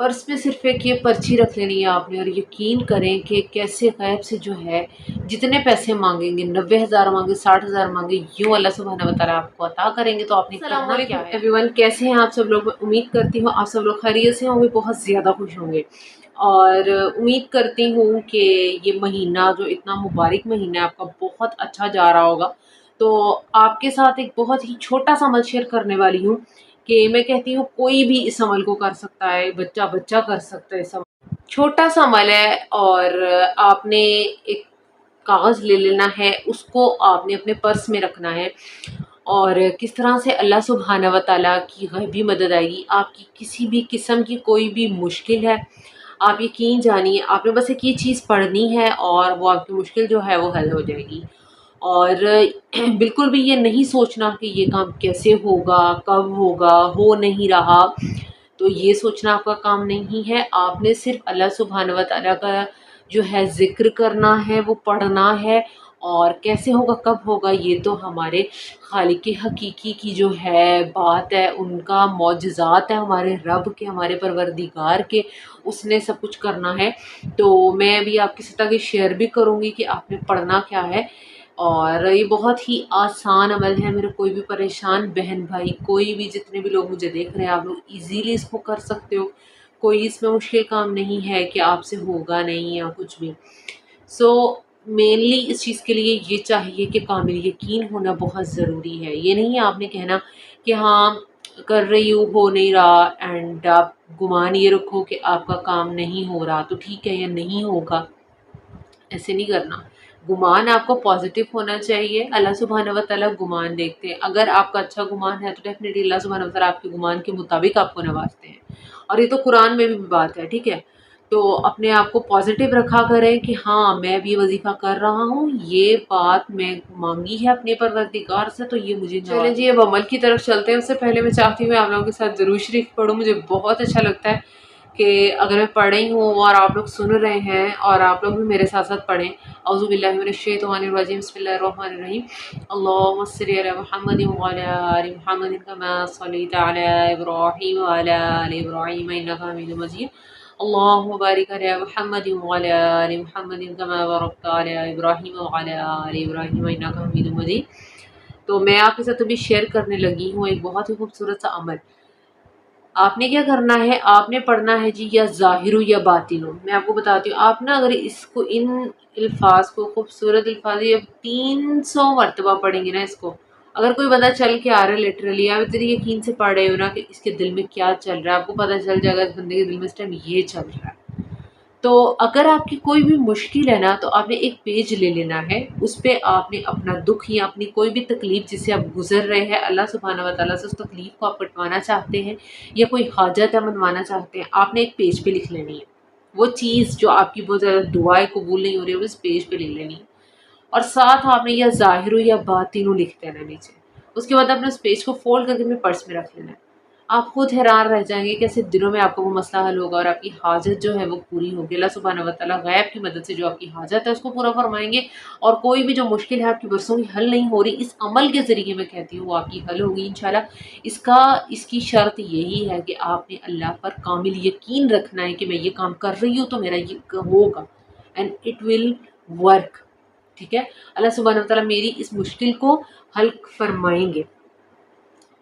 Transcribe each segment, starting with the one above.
Purse में सिर्फ एक ये पर्ची रख लेनी है आपने, और यकीन करें कि कैसे गैब से जो है जितने पैसे मांगेंगे, 90,000 मांगे, 60,000 मांगे, यूँ अल्लाह सुब्हानहू व तआला आपको अता करेंगे। तो आपने करना क्या है। एवरीवन, कैसे हैं आप सब लोग? मैं उम्मीद करती हूँ आप सब लोग खैरियत से होंगे, बहुत ज़्यादा खुश होंगे। और उम्मीद करती हूँ कि ये महीना जो इतना मुबारक महीना है आपका, बहुत अच्छा जा रहा होगा। तो आपके साथ एक बहुत ही छोटा सा अमल शेयर करने वाली हूँ कि मैं कहती हूँ कोई भी इस अमल को कर सकता है, बच्चा बच्चा कर सकता है। इस अमल, छोटा सा अमल है, और आपने एक कागज़ ले लेना है, उसको आपने अपने पर्स में रखना है। और किस तरह से अल्लाह सुब्हानहू व तआला की गैबी मदद आएगी। आपकी किसी भी किस्म की कोई भी मुश्किल है, आप यकीन जानिए आपने बस एक ये चीज़ पढ़नी है और वो आपकी मुश्किल जो है वो हल हो जाएगी। और बिल्कुल भी ये नहीं सोचना कि ये काम कैसे होगा, कब होगा, हो नहीं रहा। तो ये सोचना आपका काम नहीं है। आपने सिर्फ़ अल्लाह सुब्हानहू व तआला का जो है ज़िक्र करना है, वो पढ़ना है। और कैसे होगा, कब होगा, ये तो हमारे खालिक हकीकी की जो है बात है, उनका मौजज़ात है, हमारे रब के, हमारे परवरदिगार के, उसने सब कुछ करना है। तो मैं भी आपके साथ आगे शेयर भी करूँगी कि आपने पढ़ना क्या है। और ये बहुत ही आसान अमल है। मेरे कोई भी परेशान बहन भाई, कोई भी, जितने भी लोग मुझे देख रहे हैं, आप लोग ईज़िली इसको कर सकते हो। कोई इसमें मुश्किल काम नहीं है कि आपसे होगा नहीं या कुछ भी। सो मेनली इस चीज़ के लिए ये चाहिए कि कामिल यकीन होना बहुत ज़रूरी है। ये नहीं है आपने कहना कि हाँ कर रही हूँ, हो नहीं रहा, एंड आप गुमान ये रखो कि आपका काम नहीं हो रहा तो ठीक है, या नहीं होगा। ऐसे नहीं करना। गुमान आपको पॉजिटिव होना चाहिए। अल्लाह सुब्हानहू व तआला गुमान देखते हैं। अगर आपका अच्छा गुमान है तो डेफ़िनेटली अल्लाह सुब्हानहू व तआला आपके गुमान के मुताबिक आपको नवाज़ते हैं। और ये तो कुरान में भी बात है, ठीक है? तो अपने आप को पॉजिटिव रखा करें कि हाँ, मैं अब ये वज़ीफ़ा कर रहा हूँ, ये बात मैं माँगी है अपने परवरदिगार से, तो ये मुझे नवाज़ेगा। चलें जी, अब अमल की तरफ चलते हैं। उससे पहले मैं चाहती हूँ मैं आप लोगों के साथ दुरूद शरीफ पढूँ। मुझे बहुत अच्छा लगता है कि अगर मैं पढ़ रही हूँ और आप लोग सुन रहे हैं और आप लोग भी मेरे साथ-साथ पढ़ें। औज़ु बिल्लाहि मिनश शैतानिर रजीम, बिस्मिल्लाहिर रहमानिर रहीम। अल्लाहुम्मा सल्लि अला मुहम्मदिन व अला आलि मुहम्मदिन कमा सल्लैता अला इब्राहीम व अला आलि इब्राहीम इन्नका हमीदुम मजीद। अल्लाहुम्मा बारिक अला मुहम्मदिन व अला आलि मुहम्मदिन कमा बारकता अला इब्राहीम व अला आलि इब्राहीम इन्नका हमीदुम मजीद। तो मैं आपके साथ अभी शेयर करने लगी हूँ एक बहुत ही खूबसूरत सा अमल। आपने क्या करना है, आपने पढ़ना है जी, या ज़ाहिर या बातिन। मैं आपको बताती हूँ, आप ना अगर इसको, इन अल्फाज को, खूबसूरत अल्फाज, ये 300 मरतबा पढ़ेंगे ना इसको, अगर कोई बंदा चल के आ रहा है लिटरली, आप इतनी यकीन से पढ़ रहे हो ना कि इसके दिल में क्या चल रहा है, आपको पता चल जाएगा इस बंदे के दिल में इस टाइम ये चल रहा है। तो अगर आपकी कोई भी मुश्किल है ना, तो आपने एक पेज ले लेना है, उस पे आपने अपना दुख या अपनी कोई भी तकलीफ़ जिससे आप गुज़र रहे हैं, अल्लाह सुब्हानहू व तआला से उस तकलीफ़ को आप कटवाना चाहते हैं या कोई हाजत है मनवाना चाहते हैं, आपने एक पेज पे लिख लेनी है। वो चीज़ जो आपकी बहुत ज़्यादा दुआएँ कबूल नहीं हो रही है, वो इस पेज पे लिख लेनी है। और साथ आपने या ज़ाहिर या बातिन लिख देना नीचे। उसके बाद आपने उस पेज को फ़ोल्ड करके अपने पर्स में रख लेना है। आप खुद हैरान रह जाएँगे कैसे दिनों में आपका वो मसला हल होगा और आपकी हाजत जो है वो पूरी होगी। अल्लाह सुब्हानहू व तआला गैब की मदद से जो आपकी हाजत है उसको पूरा फ़रमाएँगे। और कोई भी जो मुश्किल है आपकी बरसों की हल नहीं हो रही, इस अमल के ज़रिए मैं कहती हूँ वो आपकी हल होगी इंशाल्लाह। इसकी शर्त यही है कि आपने अल्लाह पर कामिल यकीन रखना है कि मैं ये काम कर रही हूँ तो मेरा ये होगा, एंड इट विल वर्क। ठीक है? अल्लाह सुब्हानहू व तआला मेरी इस मुश्किल को हल फ़रमाएँगे।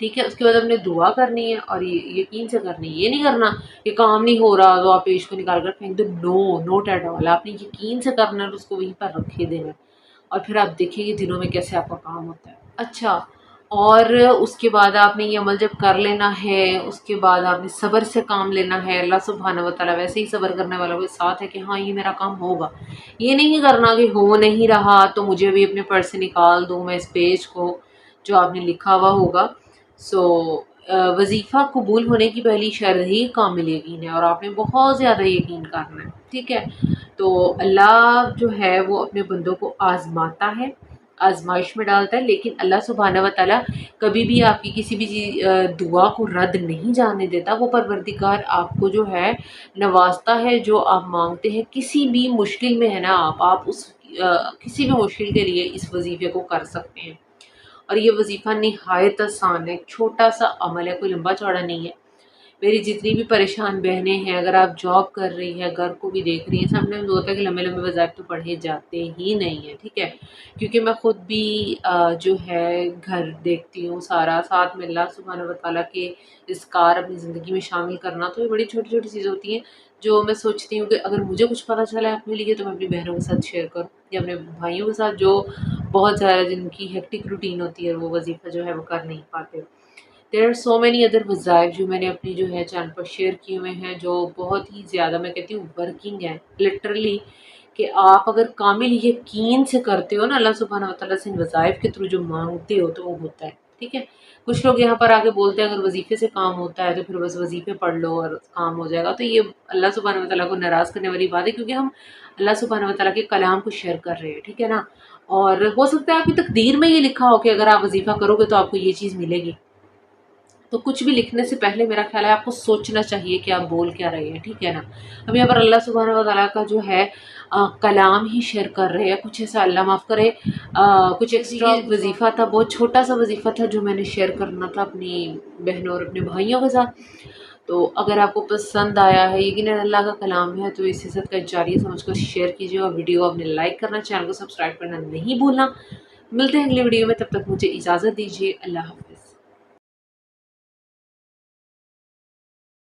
ठीक है? उसके बाद आपने दुआ करनी है और ये यकीन से करनी है। ये नहीं करना कि काम नहीं हो रहा तो आप पेज को निकाल कर फेंक दो। No, not at all. आपने यकीन से करना है और उसको वहीं पर रखे देना है, और फिर आप देखेंगे दिनों में कैसे आपका काम होता है। अच्छा, और उसके बाद आपने ये अमल जब कर लेना है, उसके बाद आपने सब्र से काम लेना है। अल्लाह सुब्हानहू व तआला वैसे ही सब्र करने वालों के साथ है कि हाँ, ये मेरा काम होगा। ये नहीं करना कि हो नहीं रहा तो मुझे भी अपने पर्स से निकाल दूँ मैं इस पेज को जो आपने लिखा हुआ होगा। सो वज़ीफ़ा कबूल होने की पहली शर्त ही कामिल यकीन है, और आपने बहुत ज़्यादा यकीन करना है। ठीक है? तो अल्लाह जो है वो अपने बंदों को आज़माता है, आज़माइश में डालता है, लेकिन अल्लाह सुब्हानहू व तआला कभी भी आपकी किसी भी दुआ को रद्द नहीं जाने देता। वो परवरदिगार आपको जो है नवाज़ता है, जो आप माँगते हैं। किसी भी मुश्किल में है ना आप उस किसी भी मुश्किल के लिए इस वज़ीफ़े को कर सकते हैं। और ये वज़ीफ़ा निहायत आसान है, छोटा-सा अमल है, कोई लंबा-चौड़ा नहीं है। میری جتنی بھی پریشان بہنیں ہیں، اگر آپ جاب کر رہی ہیں، گھر کو بھی دیکھ رہی ہیں، سامنے میں ہوتا ہے کہ لمبے لمبے وظائف تو پڑھے جاتے ہی نہیں ہیں، ٹھیک ہے، کیونکہ میں خود بھی جو ہے گھر دیکھتی ہوں سارا، ساتھ میں اللہ سبحانہ و تعالیٰ کے اذکار اپنی زندگی میں شامل کرنا، تو یہ بڑی چھوٹی چھوٹی چیزیں ہوتی ہیں جو میں سوچتی ہوں کہ اگر مجھے کچھ پتہ چلا ہے اپنے لیے تو میں اپنی بہنوں کے ساتھ شیئر کروں، یا اپنے بھائیوں کے ساتھ جو بہت زیادہ جن کی ہیکٹک روٹین ہوتی ہے اور وہ وظیفہ جو ہے وہ کر نہیں پاتے۔ There are so many other وظائف جو میں نے اپنی جو ہے چینل پر شیئر کیے ہوئے ہیں، جو بہت ہی زیادہ میں کہتی ہوں ورکنگ ہیں لٹرلی، کہ آپ اگر کامل یقین سے کرتے ہو نا اللہ سبحانہ و تعالیٰ سے ان وظائف کے تھرو جو مانگتے ہو تو وہ ہوتا ہے، ٹھیک ہے۔ کچھ لوگ یہاں پر آ کے بولتے ہیں اگر وظیفے سے کام ہوتا ہے تو پھر بس وظیفے پڑھ لو اور کام ہو جائے گا، تو یہ اللہ سبحانہ و تعالیٰ کو ناراض کرنے والی بات ہے، کیونکہ ہم اللہ سبحانہ و تعالیٰ کے کلام کو شیئر کر رہے ہیں، ٹھیک ہے نا۔ اور ہو سکتا ہے آپ کی تقدیر میں یہ لکھا ہو کہ اگر آپ وظیفہ کرو گے تو آپ کو یہ چیز ملے گی، تو کچھ بھی لکھنے سے پہلے میرا خیال ہے آپ کو سوچنا چاہیے کہ آپ بول کیا رہے ہیں، ٹھیک ہے نا۔ ہم یہاں پر اللہ سبحانہ و تعالیٰ کا جو ہے کلام ہی شیئر کر رہے ہیں، کچھ ایسا اللہ معاف کرے کچھ ایکسٹرا وظیفہ تھا، بہت چھوٹا سا وظیفہ تھا جو میں نے شیئر کرنا تھا اپنی بہنوں اور اپنے بھائیوں کے ساتھ۔ تو اگر آپ کو پسند آیا ہے، یقیناً اللہ کا کلام ہے، تو اس صدقہ جاریہ سمجھ کر شیئر کیجیے، اور ویڈیو آپ نے لائک کرنا، چینل کو سبسکرائب کرنا نہیں بھولنا۔ ملتے ہیں اگلی ویڈیو میں، تب تک مجھے اجازت دیجیے، اللہ حافظ۔